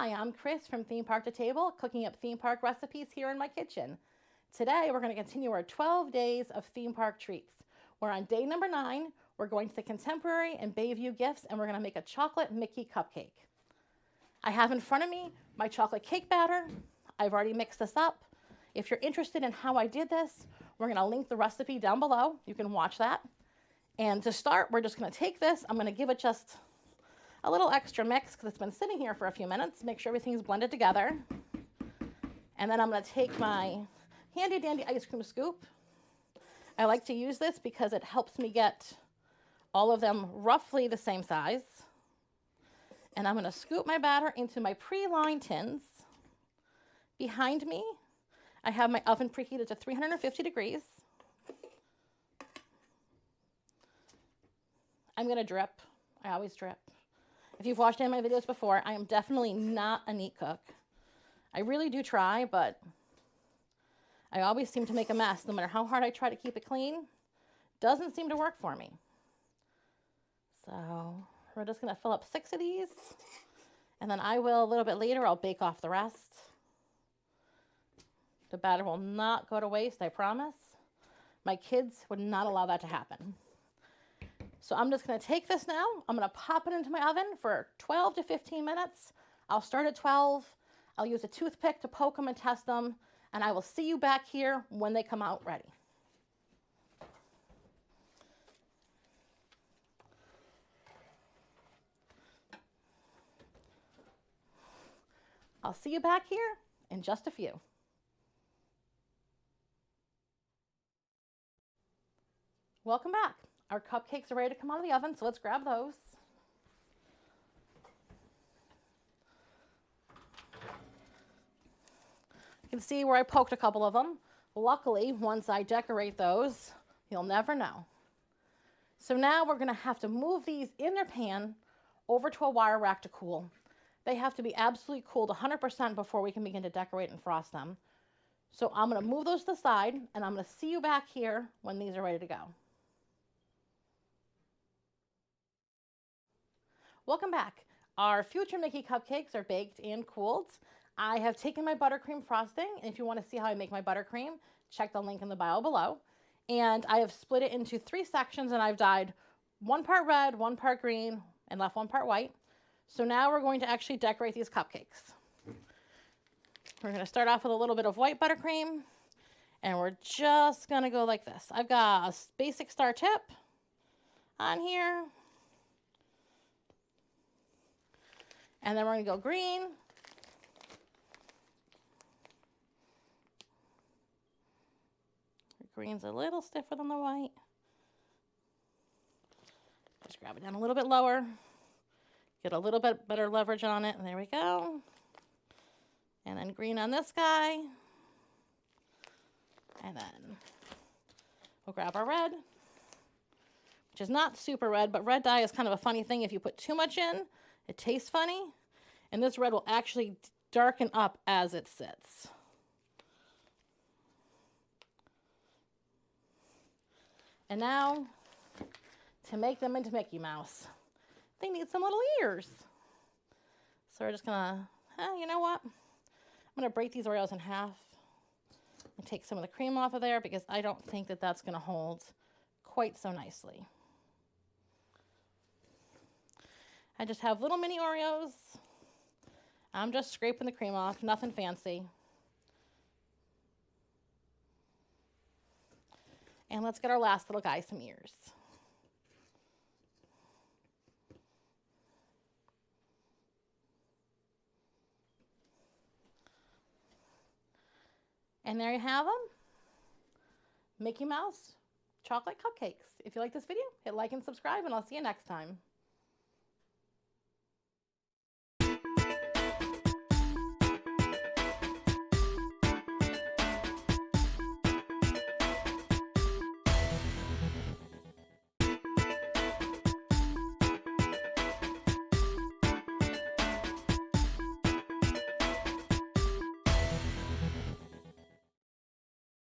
Hi, I'm Kris from Theme Park to Table, cooking up theme park recipes here in my kitchen. Today, we're going to continue our 12 days of theme park treats. We're on day number 9. We're going to the Contemporary and Bayview Gifts, and we're going to make a chocolate Mickey cupcake. I have in front of me my chocolate cake batter. I've already mixed this up. If you're interested in how I did this, we're going to link the recipe down below. You can watch that. And to start, we're just going to take this. I'm going to give it just a little extra mix because it's been sitting here for a few minutes. Make sure everything's blended together. And then I'm going to take my handy dandy ice cream scoop. I like to use this because it helps me get all of them roughly the same size. And I'm going to scoop my batter into my pre-lined tins. Behind me, I have my oven preheated to 350 degrees. I'm going to drip. I always drip. If you've watched any of my videos before, I am definitely not a neat cook. I really do try, but I always seem to make a mess. No matter how hard I try to keep it clean, doesn't seem to work for me. So we're just going to fill up 6 of these, and then I will, a little bit later, I'll bake off the rest. The batter will not go to waste, I promise. My kids would not allow that to happen. So I'm just going to take this now. I'm going to pop it into my oven for 12 to 15 minutes. I'll start at 12. I'll use a toothpick to poke them and test them. And I will see you back here when they come out ready. I'll see you back here in just a few. Welcome back. Our cupcakes are ready to come out of the oven, so let's grab those. You can see where I poked a couple of them. Luckily, once I decorate those, you'll never know. So now we're going to have to move these in their pan over to a wire rack to cool. They have to be absolutely cooled 100% before we can begin to decorate and frost them. So I'm going to move those to the side, and I'm going to see you back here when these are ready to go. Welcome back. Our future Mickey cupcakes are baked and cooled. I have taken my buttercream frosting, and if you want to see how I make my buttercream, check the link in the bio below. And I have split it into 3 sections, and I've dyed 1 part red, 1 part green, and left 1 part white. So now we're going to actually decorate these cupcakes. We're going to start off with a little bit of white buttercream, and we're just going to go like this. I've got a basic star tip on here. And then we're going to go green. The green's a little stiffer than the white. Just grab it down a little bit lower. Get a little bit better leverage on it. And there we go. And then green on this guy. And then we'll grab our red, which is not super red, but red dye is kind of a funny thing. If you put too much in, it tastes funny, and this red will actually darken up as it sits. And now, to make them into Mickey Mouse, they need some little ears. So we're just gonna, you know what? I'm gonna break these Oreos in half and take some of the cream off of there because I don't think that that's gonna hold quite so nicely. I just have little mini Oreos. I'm just scraping the cream off, nothing fancy. And let's get our last little guy some ears. And there you have them. Mickey Mouse chocolate cupcakes. If you like this video, hit like and subscribe, and I'll see you next time.